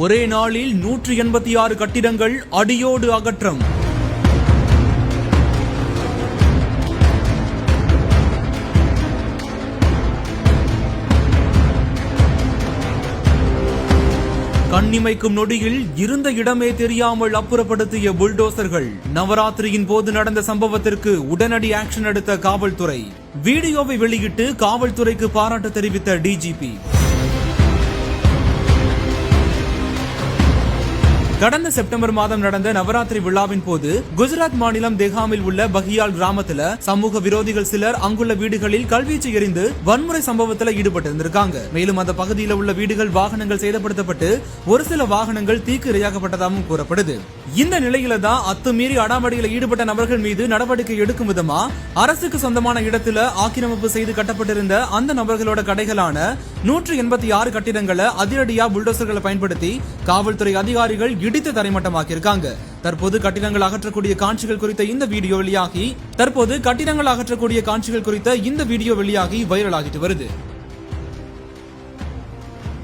ஒரே நாளில் 186 கட்டிடங்கள் அடியோடு அகற்றம். கண்ணிமைக்கும் நொடியில் இருந்த இடமே தெரியாமல் அப்புறப்படுத்திய புல்டோசர்கள். நவராத்திரியின் போது நடந்த சம்பவத்திற்கு உடனடி ஆக்ஷன் எடுத்த காவல்துறை. வீடியோவை வெளியிட்டு காவல்துறைக்கு பாராட்டு தெரிவித்த டிஜிபி. கடந்த செப்டம்பர் மாதம் நடந்த நவராத்திரி விழாவின் போது குஜராத் மாநிலம் தேகாமில் உள்ள பஹியால் கிராமத்துல சமூக விரோதிகள் சிலர் அங்குள்ள வீடுகளில் கல்வீச்சு எறிந்து வன்முறை சம்பவத்தில் ஈடுபட்டிருந்திருக்காங்க. மேலும் அந்த பகுதியில் உள்ள வீடுகள், வாகனங்கள் சேதப்படுத்தப்பட்டு ஒரு சில வாகனங்கள் தீக்கு இரையாக்கப்பட்டதாகவும் கூறப்படுது. இந்த நிலையில தான் அத்துமீறி அடாவடியில் ஈடுபட்ட நபர்கள் மீது நடவடிக்கை எடுக்கும் விதமா அரசுக்கு சொந்தமான இடத்துல ஆக்கிரமிப்பு செய்து கட்டப்பட்டிருந்த அந்த நபர்களோட கடைகளான 186 கட்டிடங்களை அதிரடியா புல்டோசர்களை பயன்படுத்தி காவல்துறை அதிகாரிகள் இடித்து தரைமட்டமாக்கியிருக்காங்க. தற்போது கட்டிடங்கள் அகற்றக்கூடிய காட்சிகள் குறித்த இந்த வீடியோ வெளியாகி வைரலாகிட்டு வருது.